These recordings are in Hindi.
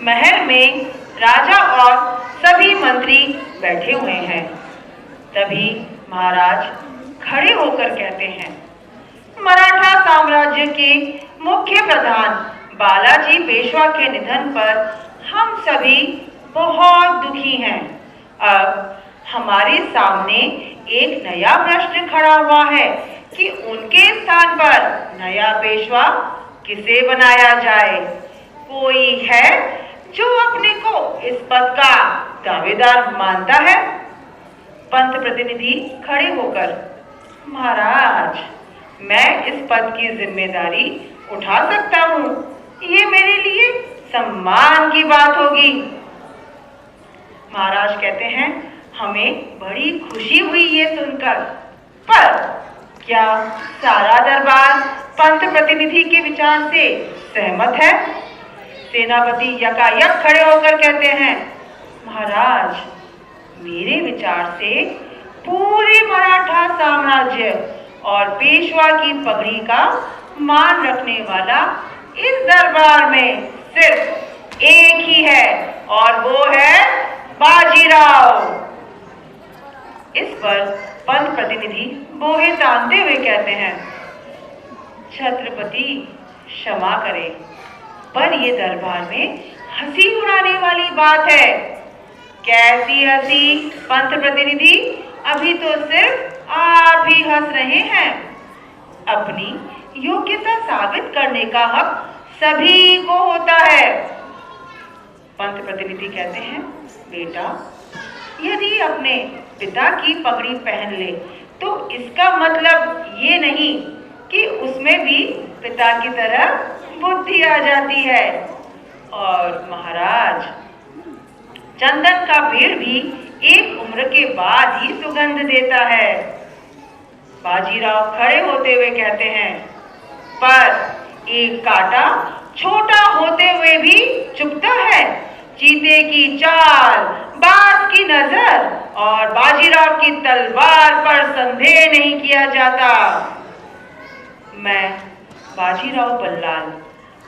महल में राजा और सभी मंत्री बैठे हुए हैं। तभी महाराज खड़े होकर कहते हैं, मराठा साम्राज्य के मुख्य प्रधान बालाजी पेशवा के निधन पर हम सभी बहुत दुखी हैं। अब हमारे सामने एक नया प्रश्न खड़ा हुआ है कि उनके स्थान पर नया पेशवा किसे बनाया जाए। कोई है जो अपने को इस पद का दावेदार मानता है? पंत प्रतिनिधि खड़े होकर, महाराज, मैं इस पद की जिम्मेदारी उठा सकता हूँ। ये मेरे लिए सम्मान की बात होगी। महाराज कहते हैं, हमें बड़ी खुशी हुई ये सुनकर, पर क्या सारा दरबार पंत प्रतिनिधि के विचार से सहमत है? सेनापति यकायक खड़े होकर कहते हैं, महाराज, मेरे विचार से पूरे मराठा साम्राज्य और पेशवा की पगड़ी का मान रखने वाला इस दरबार में सिर्फ एक ही है और वो है बाजीराव। इस पर पंत प्रतिनिधि बोहे तानते हुए कहते हैं, छत्रपति क्षमा करें, पर ये दरबार में हंसी उड़ाने वाली बात है। कैसी हंसी पंत प्रतिनिधि? अभी तो सिर्फ आप ही हंस रहे हैं। अपनी योग्यता साबित करने का हक सभी को होता है। पंत प्रतिनिधि कहते हैं, बेटा, यदि अपने पिता की पगड़ी पहन ले तो इसका मतलब ये नहीं कि उसमें भी पिता की तरह बुद्धि आ जाती है। और महाराज, चंदन का पेड़ भी एक उम्र के बाद ही सुगंध देता है। बाजीराव खड़े होते हुए कहते हैं, पर एक कांटा छोटा होते हुए भी चुभता है। चीते की चाल, बाज की नजर और बाजीराव की तलवार पर संदेह नहीं किया जाता। मैं बाजीराव बल्लाल,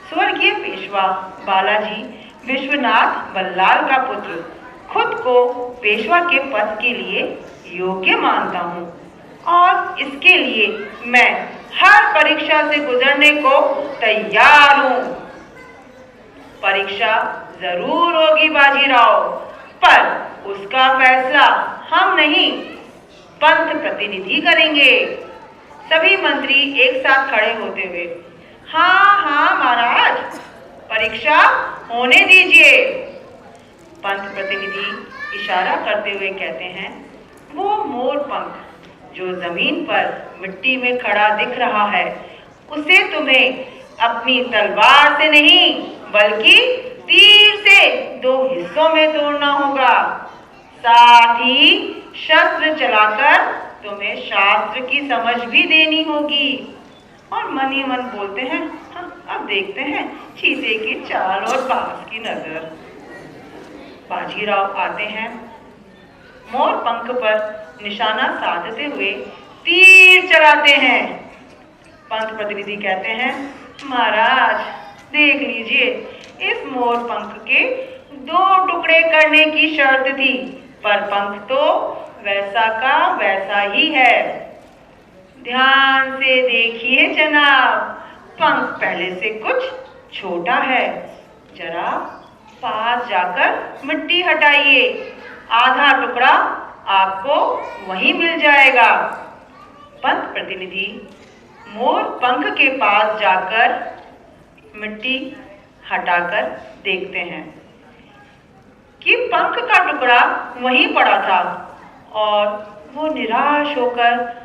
स्वर्गीय पेशवा बालाजी विश्वनाथ बल्लाल का पुत्र, खुद को पेशवा के पद के लिए योग्य मानता हूँ और इसके लिए मैं हर परीक्षा से गुजरने को तैयार हूँ। परीक्षा जरूर होगी बाजीराव, पर उसका फैसला हम नहीं, पंत प्रतिनिधि करेंगे। सभी मंत्री एक साथ खड़े होते हुए, हाँ हाँ महाराज, परीक्षा होने दीजिए। पंत प्रतिनिधि इशारा करते हुए कहते हैं, वो मोर पंख जो जमीन पर मिट्टी में खड़ा दिख रहा है, उसे तुम्हें अपनी तलवार से नहीं बल्कि तीर से 2 हिस्सों में तोड़ना होगा। साथ ही शस्त्र चलाकर तुम्हें शास्त्र की समझ भी देनी होगी। और मन ही मन बोलते हैं, हाँ, अब देखते हैं चीते की चाल और बाज की नजर। बाजीराव आते हैं, मोर पंख पर निशाना साधते हुए तीर चलाते हैं। पंत प्रतिनिधि कहते हैं, महाराज, देख लीजिए, इस मोर पंख के 2 टुकड़े करने की शर्त थी, पर पंख तो वैसा का वैसा ही है। ध्यान से देखिए जनाब, पंख पहले से कुछ छोटा है। जरा पास जाकर मिट्टी हटाइए, आधा टुकड़ा आपको वहीं मिल जाएगा। पंत प्रतिनिधि मोर पंख के पास जाकर मिट्टी हटाकर देखते हैं कि पंख का टुकड़ा वहीं पड़ा था और वो निराश होकर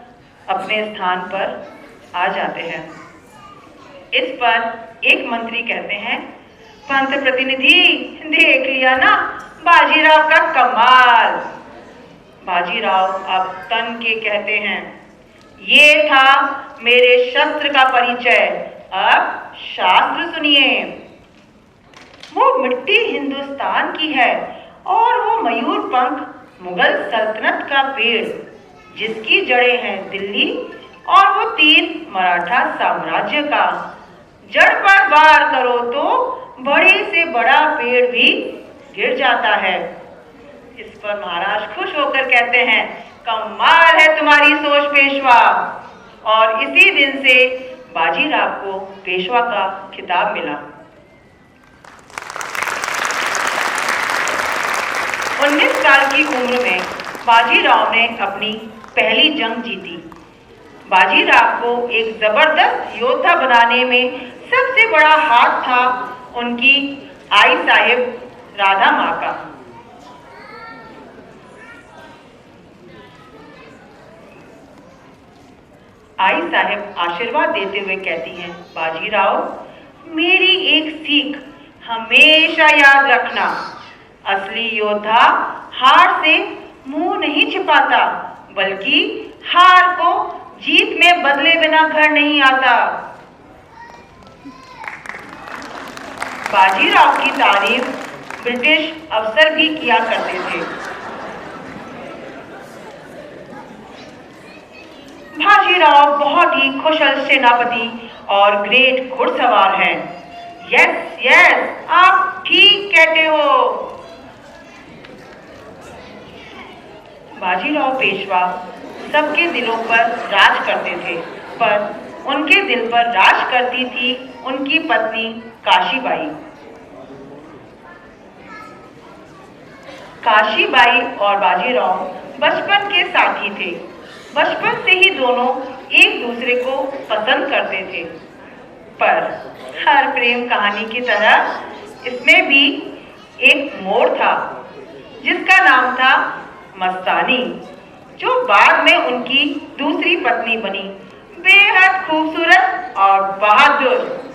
अपने स्थान पर आ जाते हैं। इस पर एक मंत्री कहते हैं, पंत प्रतिनिधि, देख लिया ना बाजीराव का कमाल। बाजीराव अब तन के कहते हैं, ये था मेरे शस्त्र का परिचय, अब शास्त्र सुनिए। वो मिट्टी हिंदुस्तान की है और वो मयूर पंख मुगल सल्तनत का पेड़, जिसकी जड़ें हैं दिल्ली, और वो तीर मराठा साम्राज्य का। जड़ पर वार करो तो बड़े से बड़ा पेड़ भी गिर जाता है। इस पर महाराज खुश होकर कहते हैं, कमाल है तुम्हारी सोच पेशवा। और इसी दिन से बाजीराव को पेशवा का खिताब मिला। 19 साल की उम्र में बाजीराव ने अपनी पहली जंग जीती। बाजीराव को एक जबरदस्त योद्धा बनाने में सबसे बड़ा हाथ था उनकी आई साहिब राधा माँ का। आई साहिब आशीर्वाद देते हुए कहती हैं, बाजीराव, मेरी एक सीख हमेशा याद रखना, असली योद्धा हार से मुंह नहीं छिपाता, बल्कि हार को जीत में बदले बिना घर नहीं आता। बाजीराव की तारीफ ब्रिटिश अफसर भी किया करते थे। बाजीराव बहुत ही कुशल सेनापति और ग्रेट घुड़सवार हैं। यस यस, आप ठीक कहते हो। बाजीराव पेशवा सबके दिलों पर राज करते थे, पर उनके दिल पर राज करती थी उनकी पत्नी काशीबाई। काशीबाई और बाजीराव बचपन के साथी थे। बचपन से ही दोनों एक दूसरे को पसंद करते थे, पर हर प्रेम कहानी की तरह इसमें भी एक मोड़ था, जिसका नाम था मस्तानी, जो बाद में उनकी दूसरी पत्नी बनी, बेहद खूबसूरत और बहादुर।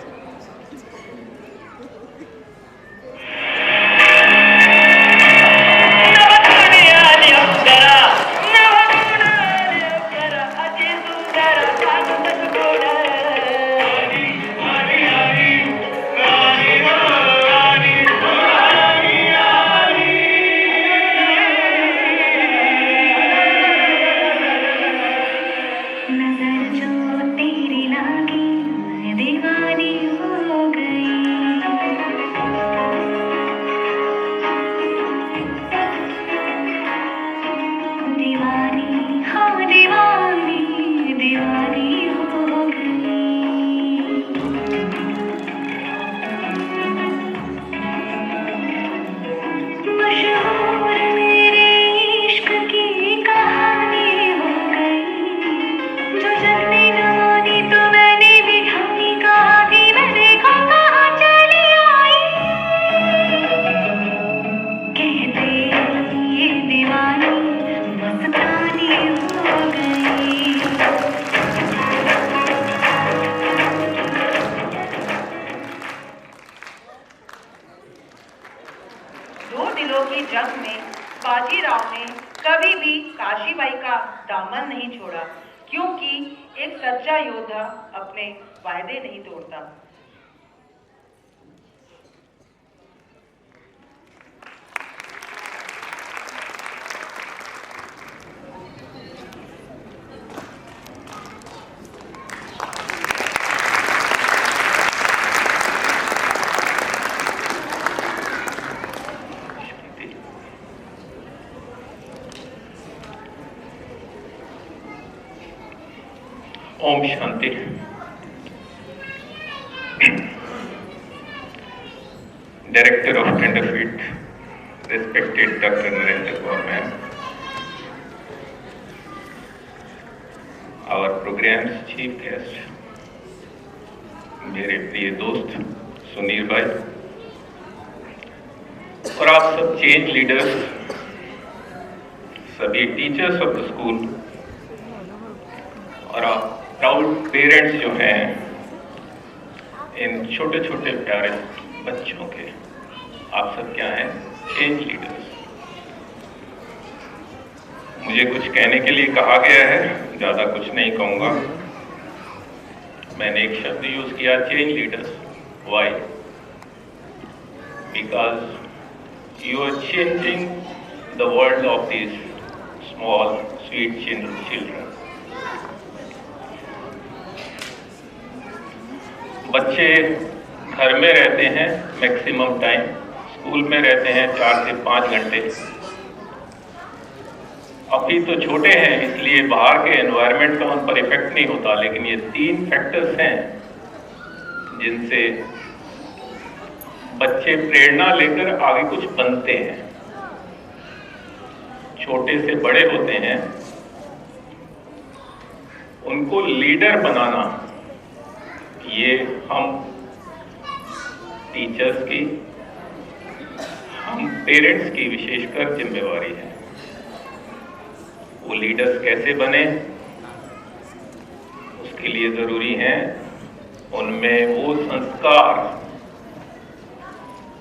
जंग में बाजीराव ने कभी भी काशीबाई का दामन नहीं छोड़ा, क्योंकि एक सच्चा योद्धा अपने वायदे नहीं तोड़ता। Om Shanti. Director of Tenderfeet, respected Dr. Narendra Kaur ma'am, our program's chief guest, मेरे प्रिय दोस्त सुनील भाई, और आप सब चेंज लीडर्स, सभी टीचर्स ऑफ द स्कूल, और आप प्राउड पेरेंट्स जो हैं इन छोटे छोटे प्यारे बच्चों के, आप सब क्या हैं? Change leaders. मुझे कुछ कहने के लिए कहा गया है, ज़्यादा कुछ नहीं कहूँगा। मैंने एक शब्द यूज़ किया, change leaders. Why? Because you are changing the world of this small sweet children. बच्चे घर में रहते हैं मैक्सिमम टाइम, स्कूल में रहते हैं 4 से 5 घंटे। अभी तो छोटे हैं इसलिए बाहर के एनवायरनमेंट का उन पर इफेक्ट नहीं होता, लेकिन ये 3 फैक्टर्स हैं जिनसे बच्चे प्रेरणा लेकर आगे कुछ बनते हैं, छोटे से बड़े होते हैं। उनको लीडर बनाना ये हम टीचर्स की, हम पेरेंट्स की विशेषकर जिम्मेवारी है। वो लीडर्स कैसे बने, उसके लिए जरूरी है उनमें वो संस्कार,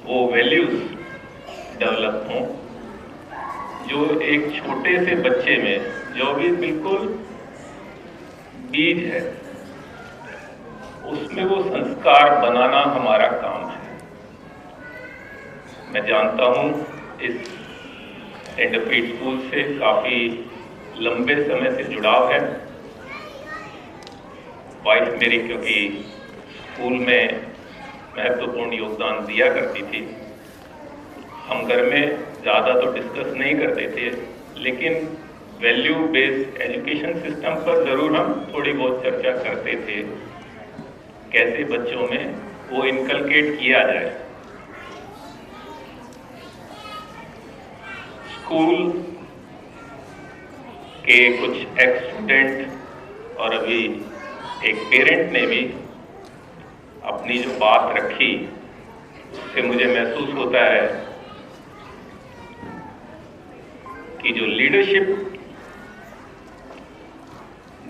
वो वैल्यूज डेवलप हों जो एक छोटे से बच्चे में, जो भी बिल्कुल बीज है, उसमें वो संस्कार बनाना हमारा काम है। मैं जानता हूं इस टेंडरफील्ड स्कूल से काफी लंबे समय से जुड़ाव है। वाइफ मेरी क्योंकि स्कूल में महत्वपूर्ण योगदान दिया करती थी। हम घर में ज़्यादा तो डिस्कस नहीं करते थे, लेकिन वैल्यू बेस्ड एजुकेशन सिस्टम पर ज़रूर हम थोड़ी बहुत चर्चा करते थे, कैसे बच्चों में वो इनकलकेट किया जाए। स्कूल के कुछ एक्स स्टूडेंट और अभी एक पेरेंट ने भी अपनी जो बात रखी, उससे मुझे महसूस होता है कि जो leadership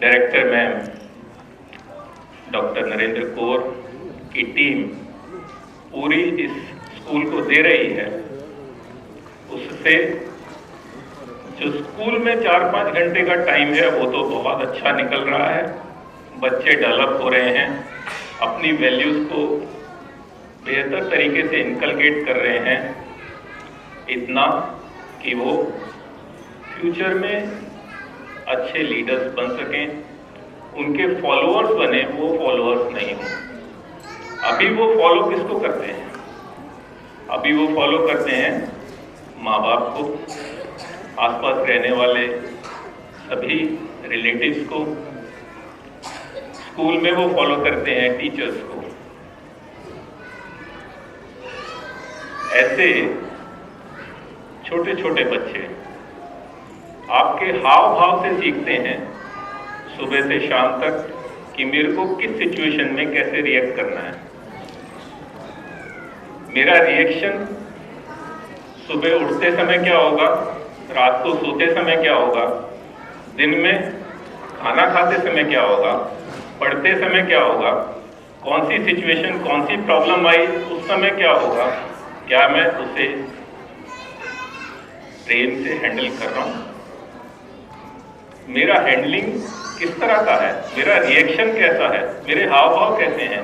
director ma'am doctor Narendra Kaur की टीम पूरी इस स्कूल को दे रही है, उससे जो स्कूल में 4-5 घंटे का टाइम है वो तो बहुत अच्छा निकल रहा है। बच्चे डेवलप हो रहे हैं, अपनी वैल्यूज को बेहतर तरीके से इनकलकेट कर रहे हैं, इतना कि वो फ्यूचर में अच्छे लीडर्स बन सकें, उनके फॉलोअर्स बने, वो फॉलोअर्स नहीं हो। अभी वो फॉलो किसको करते हैं? अभी वो फॉलो करते हैं माँ बाप को, आसपास रहने वाले सभी रिलेटिव्स को, स्कूल में वो फॉलो करते हैं टीचर्स को। ऐसे छोटे छोटे बच्चे आपके हाव भाव से सीखते हैं सुबह से शाम तक कि मेरे को किस सिचुएशन में कैसे रिएक्ट करना है। मेरा रिएक्शन सुबह उठते समय क्या होगा, रात को सोते समय क्या होगा, दिन में खाना खाते समय क्या होगा, पढ़ते समय क्या होगा, कौन सी सिचुएशन, कौन सी प्रॉब्लम आई उस समय क्या होगा, क्या मैं उसे प्रेम से हैंडल कर रहा हूं, मेरा हैंडलिंग किस तरह का है, मेरा रिएक्शन कैसा है, मेरे हाव भाव कैसे हैं,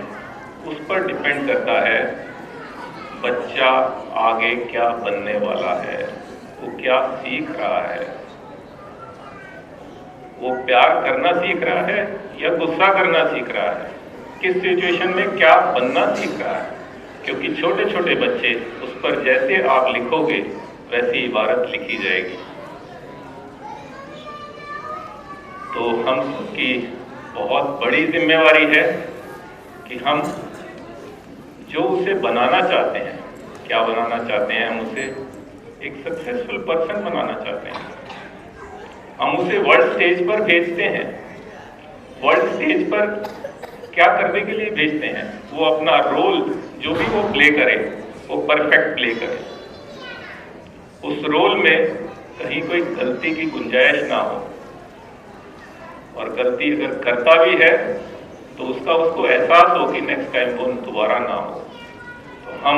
उस पर डिपेंड करता है बच्चा आगे क्या बनने वाला है, वो क्या सीख रहा है, वो प्यार करना सीख रहा है या गुस्सा करना सीख रहा है, किस सिचुएशन में क्या बनना सीख रहा है। क्योंकि छोटे छोटे बच्चे, उस पर जैसे आप लिखोगे वैसी इबारत लिखी जाएगी। तो हम सबकी बहुत बड़ी जिम्मेवारी है कि हम जो उसे बनाना चाहते हैं, क्या बनाना चाहते हैं, हम उसे एक सक्सेसफुल पर्सन बनाना चाहते हैं। हम उसे वर्ल्ड स्टेज पर भेजते हैं, वर्ल्ड स्टेज पर क्या करने के लिए भेजते हैं, वो अपना रोल जो भी वो प्ले करे वो परफेक्ट प्ले करे, उस रोल में कहीं कोई गलती की गुंजाइश ना हो, और गलती अगर करता भी है तो उसका उसको एहसास हो कि नेक्स्ट टाइम वो दोबारा ना हो। तो हम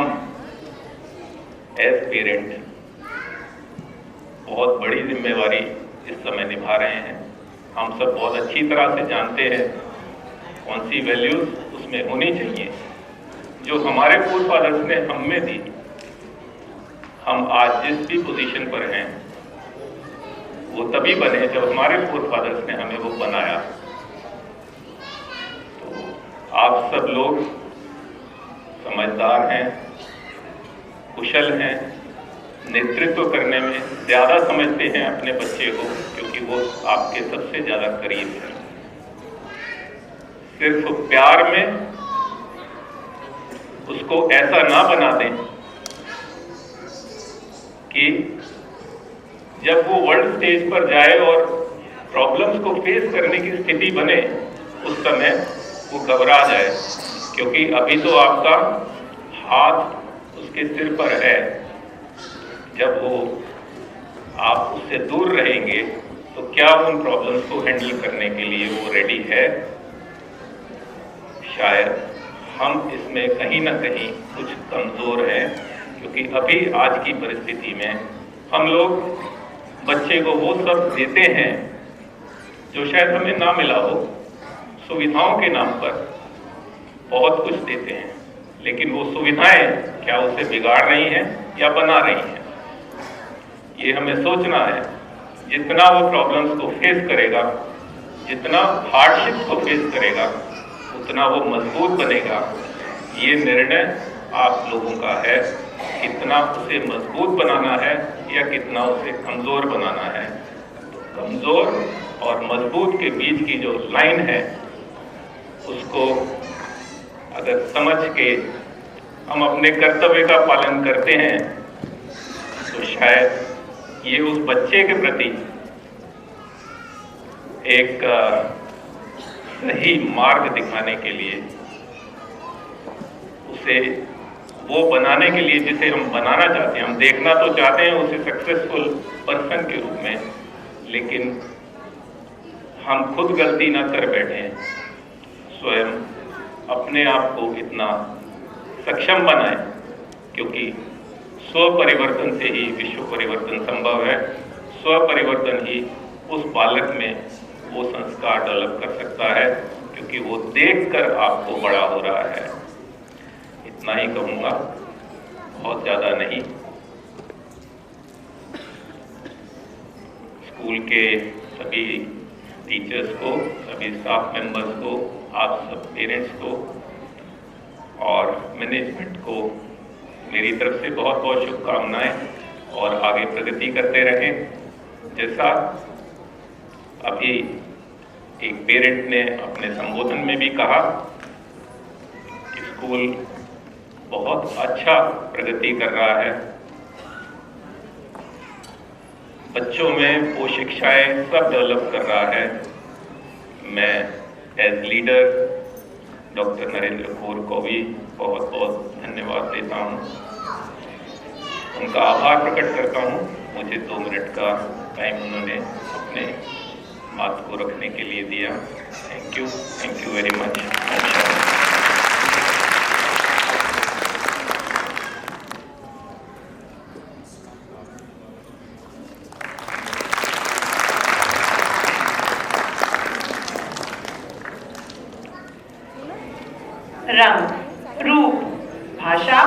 एज पेरेंट बहुत बड़ी जिम्मेवारी इस समय निभा रहे हैं। हम सब बहुत अच्छी तरह से जानते हैं कौन सी वैल्यूज उसमें होनी चाहिए जो हमारे फोर फादर्स ने हमें दी। हम आज जिस भी पोजीशन पर हैं वो तभी बने जब हमारे फोर फादर्स ने हमें वो बनाया। तो आप सब लोग समझदार हैं, कुशल हैं, नेतृत्व करने में ज़्यादा समझते हैं अपने बच्चे को, क्योंकि वो आपके सबसे ज़्यादा करीब है। सिर्फ प्यार में उसको ऐसा ना बना दें कि जब वो वर्ल्ड स्टेज पर जाए और प्रॉब्लम्स को फेस करने की स्थिति बने, उस समय वो घबरा जाए, क्योंकि अभी तो आपका हाथ उसके सिर पर है। जब वो आप उससे दूर रहेंगे तो क्या उन प्रॉब्लम्स को हैंडल करने के लिए वो रेडी है? शायद हम इसमें कहीं ना कहीं कुछ कमजोर हैं, क्योंकि अभी आज की परिस्थिति में हम लोग बच्चे को वो सब देते हैं जो शायद हमें ना मिला हो। सुविधाओं के नाम पर बहुत कुछ देते हैं, लेकिन वो सुविधाएं क्या उसे बिगाड़ रही हैं या बना रही हैं? ये हमें सोचना है। जितना वो प्रॉब्लम्स को फेस करेगा, जितना हार्डशिप्स को फेस करेगा, उतना वो मजबूत बनेगा। ये निर्णय आप लोगों का है, कितना उसे मजबूत बनाना है या कितना उसे कमजोर बनाना है। तो कमजोर और मजबूत के बीच की जो लाइन है, उसको अगर समझ के हम अपने कर्तव्य का पालन करते हैं तो शायद ये उस बच्चे के प्रति एक सही मार्ग दिखाने के लिए, उसे वो बनाने के लिए जिसे हम बनाना चाहते हैं। हम देखना तो चाहते हैं उसे सक्सेसफुल पर्सन के रूप में, लेकिन हम खुद गलती ना कर बैठे, स्वयं अपने आप को इतना सक्षम बनाएं, क्योंकि स्व परिवर्तन से ही विश्व परिवर्तन संभव है। स्व परिवर्तन ही उस बालक में वो संस्कार डेवलप कर सकता है, क्योंकि वो देखकर आपको बड़ा हो रहा है। इतना ही कहूँगा, बहुत ज़्यादा नहीं। स्कूल के सभी टीचर्स को, सभी स्टाफ मेंबर्स को, आप सब पेरेंट्स को और मैनेजमेंट को मेरी तरफ से बहुत बहुत शुभकामनाएं, और आगे प्रगति करते रहें। जैसा अभी एक पेरेंट ने अपने संबोधन में भी कहा, स्कूल बहुत अच्छा प्रगति कर रहा है, बच्चों में वो शिक्षाएं सब डेवलप कर रहा है। मैं as leader doctor Narendra Kaur को भी बहुत बहुत धन्यवाद देता हूँ, उनका आभार प्रकट करता हूँ। मुझे 2 मिनट का टाइम उन्होंने अपने बात को रखने के लिए दिया। Thank you very much. रंग, रूप, भाषा,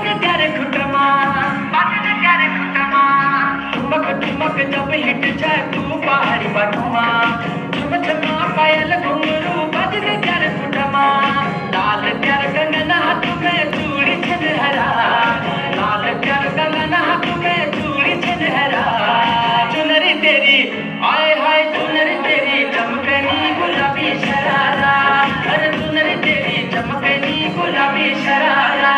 बाजने त्यारे खुटमा ठुमक ठुमक जब हिट जाए तू पहाड़ी बटुमा झुम झुमा पायल घुंघरू बाजने त्यारे खुटमा लाल प्यार कंगन हाथ में चूड़ी छनहरा लाल प्यार कंगन हाथ में चूड़ी छनहरा चुनरी तेरी आए हाय चुनरी तेरी चमकनी गुलाबी शरारा अरे चुनरी तेरी चमकनी गुलाबी sharara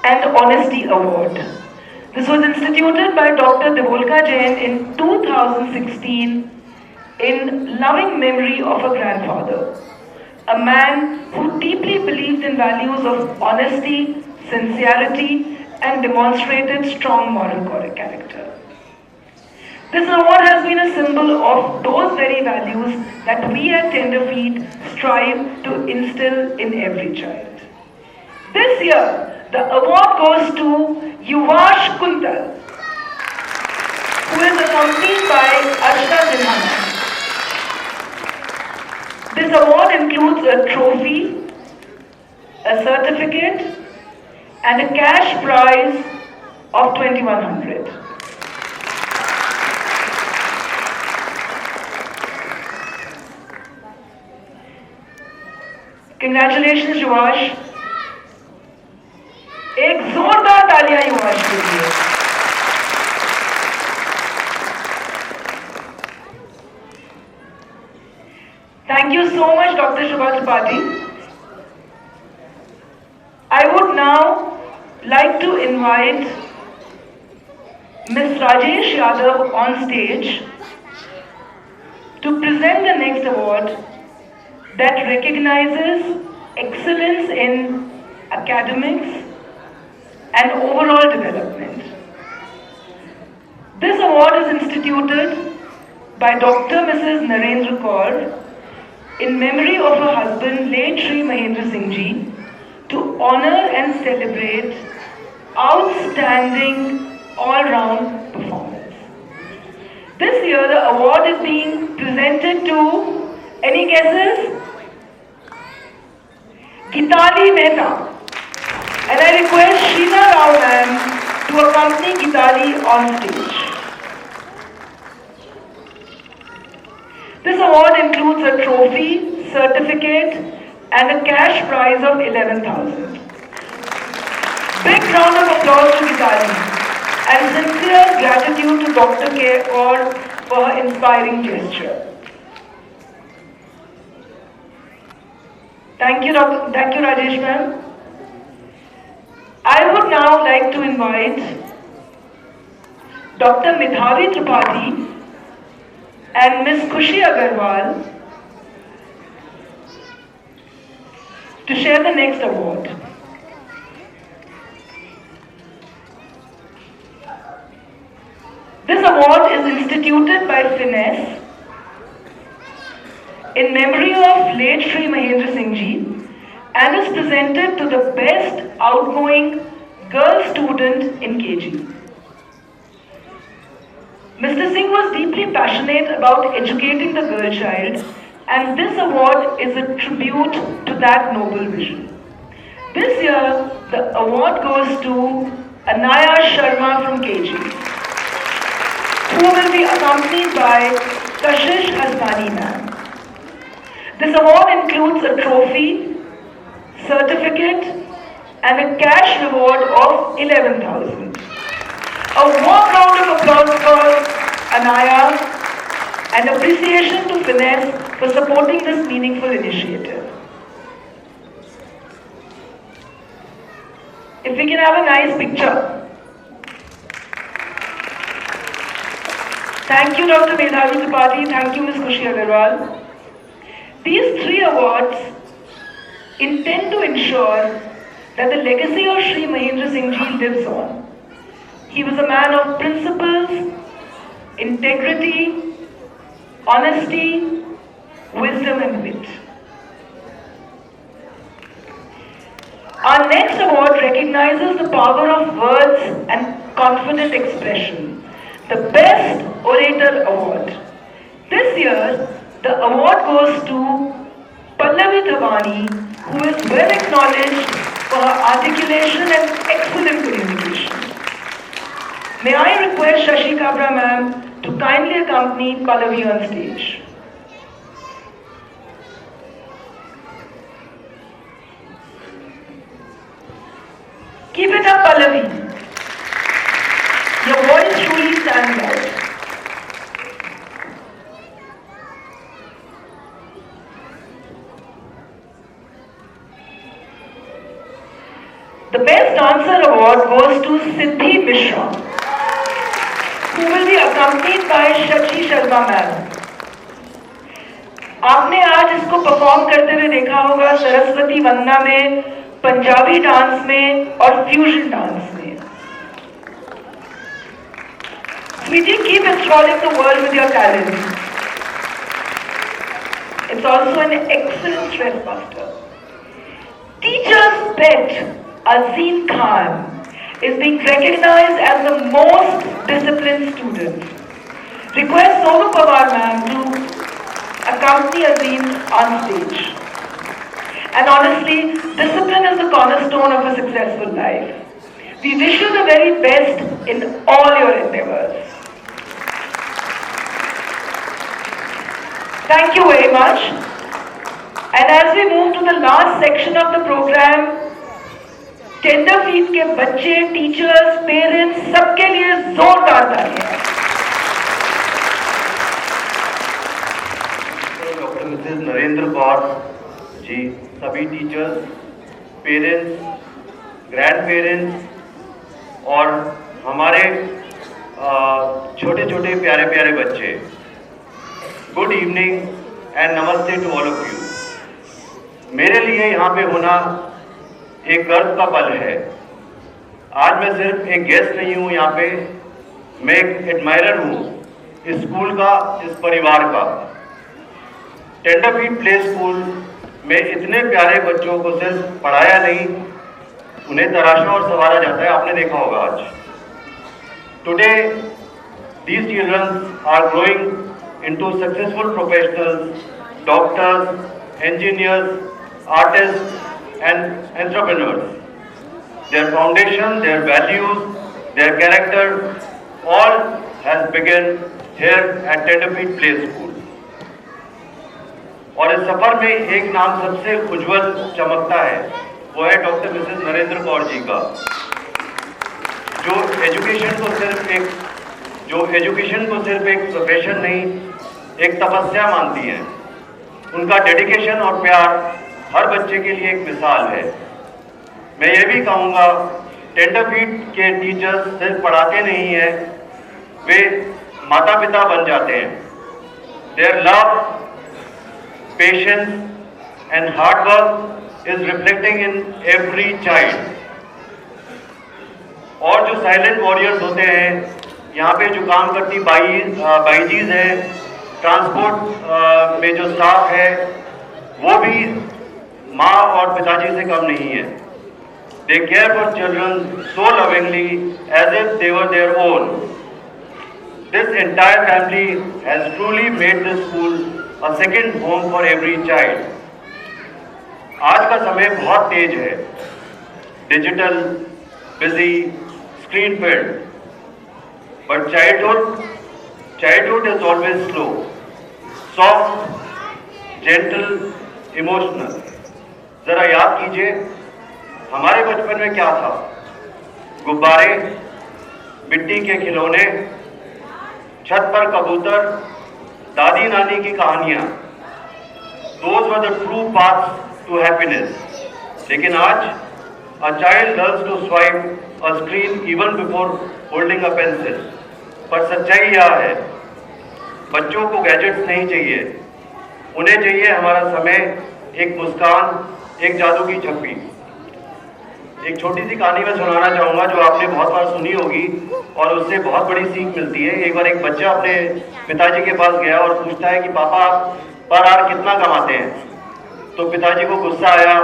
and Honesty Award. This was instituted by Dr. Devolka Jain in 2016 in loving memory of a grandfather, a man who deeply believed in values of honesty, sincerity, and demonstrated strong moral character. This award has been a symbol of those very values that we at Tenderfeet strive to instill in every child. This year, the award goes to Yuvash Kuntal, who is accompanied by Ashta Zinhana. This award includes a trophy, a certificate, and a cash prize of 2,100. Congratulations, Yuvash. एक जोरदार तालियां युवाश के लिए। Thank you so much, Dr. Shubha Tripathi. I would now like to invite Ms. Rajesh Yadav on stage to present the next award that recognizes excellence in academics and overall development. This award is instituted by Dr. Mrs. Narendra Kaur in memory of her husband, late Shri Mahendra Singh Ji, to honor and celebrate outstanding all-round performance. This year, the award is being presented to, any guesses? Gitali Mehta. And I request Sheena Rao ma'am to accompany Gitali on stage. This award includes a trophy, certificate, and a cash prize of 11,000. Big round of applause to Gitali and sincere gratitude to Dr. K. Kaur for her inspiring gesture. Thank you, Rajesh ma'am. I would now like to invite Dr. Midhavi Tripathi and Ms. Khushi Agarwal to share the next award. This award is instituted by Finesse in memory of late Shri Mahendra Singh Ji and is presented to the best outgoing girl student in KG. Mr. Singh was deeply passionate about educating the girl child, and this award is a tribute to that noble vision. This year, the award goes to Anaya Sharma from KG, who will be accompanied by Kashish Hasnani ma'am. This award includes a trophy, certificate, and a cash reward of 11,000. A warm round of applause for Anaya and appreciation to Finesse for supporting this meaningful initiative. If we can have a nice picture. Thank you, Dr. Medhavi Tripathi. Thank you, Ms. Khushi Agarwal. These three awards intend to ensure that the legacy of Shri Mahendra Singh Ji lives on. He was a man of principles, integrity, honesty, wisdom and wit. Our next award recognizes the power of words and confident expression, the Best Orator Award. This year, the award goes to Pallavi Thawani, who is well acknowledged for her articulation and excellent communication. May I request Shashi Kabra ma'am to kindly accompany Pallavi on stage. Keep it up, Pallavi. Your voice truly stands out. The Best Dancer Award goes to Siddhi Mishra, who will be accompanied by Shachi Sharma ma'am. आपने आज इसको परफॉर्म करते हुए देखा होगा सरस्वती वंदना में, पंजाबी डांस में और फ्यूजन डांस में. Sweetie, keep enthralling the world with your talent. It's also an excellent stress buster. Teacher's pet, Azim Khan, is being recognized as the most disciplined student. Request Sonu Pawar ma'am to accompany Azim on stage. And honestly, discipline is the cornerstone of a successful life. We wish you the very best in all your endeavors. Thank you very much. And as we move to the last section of the program, टेंडरफीट के बच्चे, टीचर्स, पेरेंट्स सबके लिए जोरदार तालियां. डॉक्टर मिसेस नरेंद्र कौर जी, सभी टीचर्स, पेरेंट्स, ग्रैंड पेरेंट्स और हमारे छोटे छोटे प्यारे प्यारे बच्चे, गुड इवनिंग एंड नमस्ते टू ऑल ऑफ यू. मेरे लिए यहाँ पे होना एक गर्व का पल है. आज मैं सिर्फ एक गेस्ट नहीं हूँ यहाँ पे, मैं एक एडमायरर हूँ इस स्कूल का, इस परिवार का. टेंडरफीट प्ले स्कूल में इतने प्यारे बच्चों को सिर्फ पढ़ाया नहीं, उन्हें तराशा और संवारा जाता है. आपने देखा होगा आज. Today these children are growing into successful professionals, doctors, engineers, artists and entrepreneurs. Their foundation, their values, their character, all has begun here at Tenderfeet Play School. और इस सफर में एक नाम सबसे उज्जवल चमकता है, वो है डॉक्टर मिसेस नरेंद्र कौर जी का, जो एजुकेशन को सिर्फ एक प्रोफेशन नहीं, एक तपस्या मानती हैं। उनका डेडिकेशन और प्यार हर बच्चे के लिए एक मिसाल है। मैं ये भी कहूँगा, टेंडरफीट के टीचर्स सिर्फ पढ़ाते नहीं हैं, वे माता पिता बन जाते हैं। Their love, patience and hard work is reflecting in every child. और जो साइलेंट वॉरियर्स होते हैं, यहाँ पे जो काम करती बाईजीज है, ट्रांसपोर्ट में जो स्टाफ है, वो भी माँ और पिताजी से कम नहीं है। They care for children so lovingly as if they were their own. This entire family has truly made this school a second home for every child. आज का समय बहुत तेज है, digital, busy, screen field, but childhood is always slow, soft, gentle, emotional. जरा याद कीजिए, हमारे बचपन में क्या था? गुब्बारे, मिट्टी के खिलौने, छत पर कबूतर, दादी नानी की कहानियां। Those were the true paths to happiness. लेकिन आज a child learns to swipe a screen even before holding a pencil. पर सच्चाई यह है, बच्चों को गैजेट्स नहीं चाहिए, उन्हें चाहिए हमारा समय, एक मुस्कान, एक जादू की छप्पी। एक छोटी सी कहानी मैं सुनाना चाहूँगा जो आपने बहुत बार सुनी होगी और उससे बहुत बड़ी सीख मिलती है। एक बार एक बच्चा अपने पिताजी के पास गया और पूछता है कि पापा आप पर आवर कितना कमाते हैं? तो पिताजी को गुस्सा आया,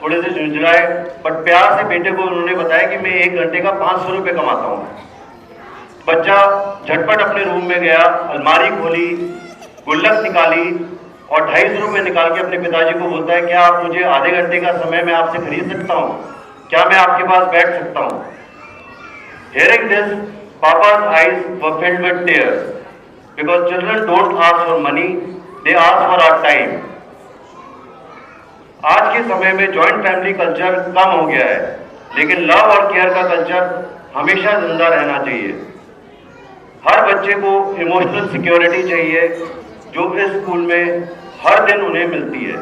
थोड़े से झुंझलाए, बट प्यार से बेटे को उन्होंने बताया कि मैं 1 घंटे का 500 रुपये कमाता हूँ। बच्चा झटपट अपने रूम में गया, अलमारी खोली, गुल्लक निकाली और 250 रुपये निकाल के अपने पिताजी को बोलता है, क्या आप मुझे आधे घंटे का समय मैं आपसे खरीद सकता हूँ? क्या मैं आपके पास बैठ सकता हूँ? Hearing this, Papa's eyes were filled with tears because children don't ask for money, they ask for our time. आज के समय में जॉइंट फैमिली कल्चर कम हो गया है, लेकिन लव और केयर का कल्चर हमेशा जिंदा रहना चाहिए। हर बच्चे को इमोशनल सिक्योरिटी चाहिए, जो इस स्कूल में हर दिन उन्हें मिलती है।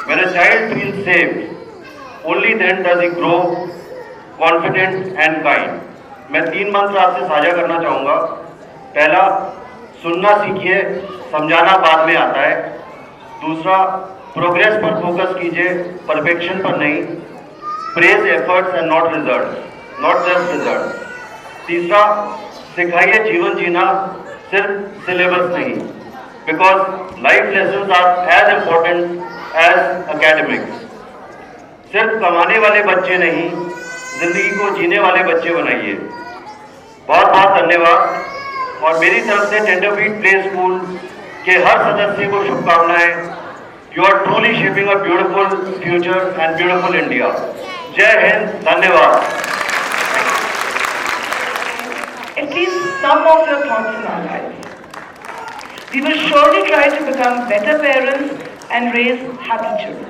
When a child feels safe, only then does he grow confident and kind. मैं 3 मंत्र आपसे साझा करना चाहूँगा। पहला, सुनना सीखिए, समझाना बाद में आता है। दूसरा, प्रोग्रेस पर फोकस कीजिए, परफेक्शन पर नहीं। Praise efforts and not results, not just results. तीसरा, सिखाइए जीवन जीना, सिर्फ सिलेबस नहीं, because life lessons are as important as academics. सिर्फ कमाने वाले बच्चे नहीं, जिंदगी को जीने वाले बच्चे बनाइए। बहुत बहुत धन्यवाद और मेरी तरफ से टेंडरफीट प्ले स्कूल के हर सदस्य को शुभकामनाएं। You are truly shaping a beautiful future and beautiful India. जय हिंद, धन्यवाद। At least some of your thoughts in our lives. We will surely try to become better parents and raise happy children.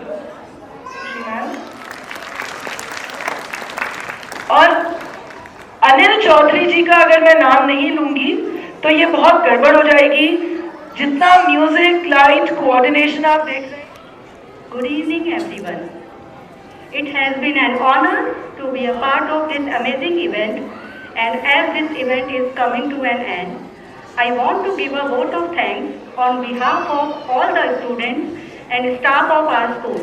और अनिल चौधरी जी का अगर मैं नाम नहीं लूंगी तो ये बहुत गड़बड़ हो जाएगी। जितना म्यूजिक, लाइट, कोऑर्डिनेशन आप देख रहे हैं। Good evening everyone. It has been an honor to be a part of this amazing event, and as this event is coming to an end, I want to give a vote of thanks on behalf of all the students and staff of our school.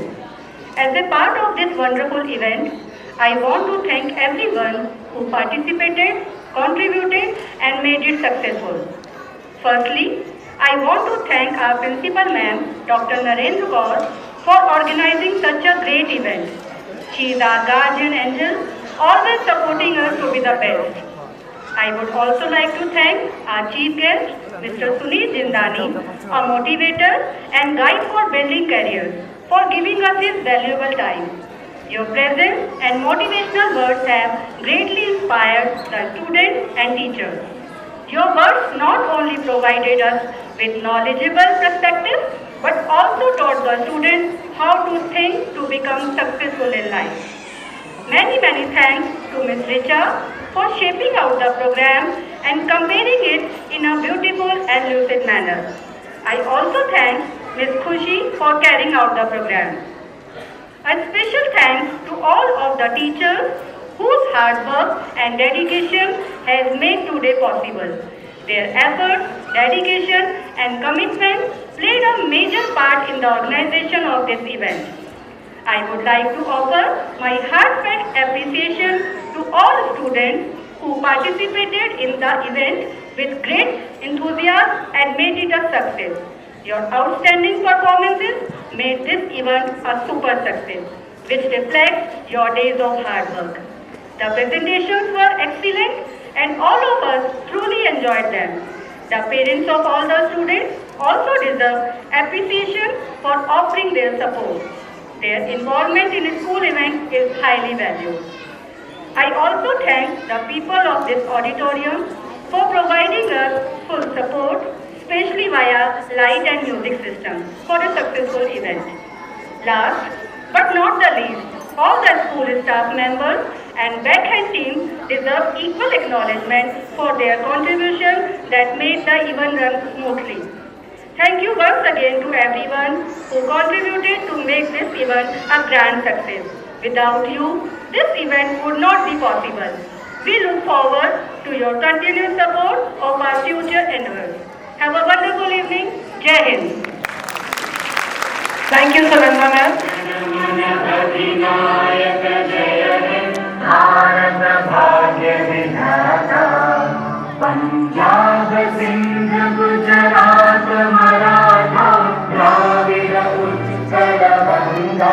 As a part of this wonderful event, I want to thank everyone who participated, contributed and made it successful. Firstly, I want to thank our principal ma'am, Dr. Narendra Kaur, for organizing such a great event. She is our guardian angel, always supporting us to be the best. I would also like to thank our chief guest, Mr. Sunil Jindani, a motivator and guide for building careers, for giving us his valuable time. Your presence and motivational words have greatly inspired the students and teachers. Your words not only provided us with knowledgeable perspectives, but also the students how to think to become successful in life. Many thanks to Ms. Richa for shaping out the program and comparing it in a beautiful and lucid manner. I also thank Ms. Khushi for carrying out the program. A special thanks to all of the teachers whose hard work and dedication has made today possible. Their efforts, dedication and commitment played a major part in the organization of this event. I would like to offer my heartfelt appreciation to all students who participated in the event with great enthusiasm and made it a success. Your outstanding performances made this event a super success, which reflects your days of hard work. The presentations were excellent and all of us truly enjoyed them. The parents of all the students also deserve appreciation for offering their support. Their involvement in school events is highly valued. I also thank the people of this auditorium for providing us full support, especially via light and music system, for a successful event. Last but not the least, all the school staff members and backhand team deserve equal acknowledgement for their contribution that made the event run smoothly. Thank you once again to everyone who contributed to make this event a grand success. Without you, this event would not be possible. We look forward to your continued support of our future endeavors. Have a wonderful evening. Jai Hind. Thank you, Sananda ma'am. Punjab Sindh Gujarat Maratha Dravida Utkal Ganga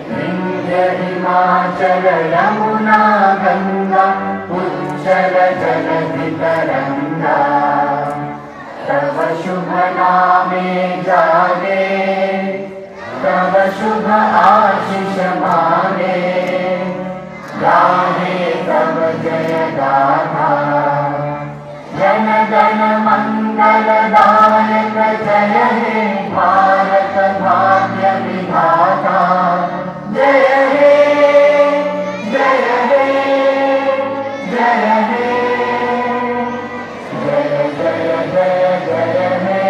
Vindhya Himachal Yamuna Ganga उज्जल जलधि तरंगा तव शुभ नामे जागे तव शुभ आशीष माने गाहे तव जय गाथा जन गण मंगल दायक जय हे भारत भाग्य विधाता जय हे जय हे जय हे जय जय जय जय हे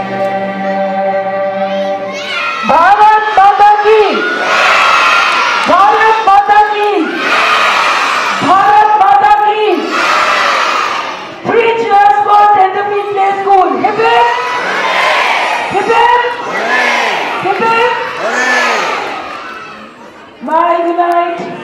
भारत माता की भारत माता की भारत माता की Free chairs for Tenderby Play School. Hip hip! Hip hip! Hip hip! Bye, good night.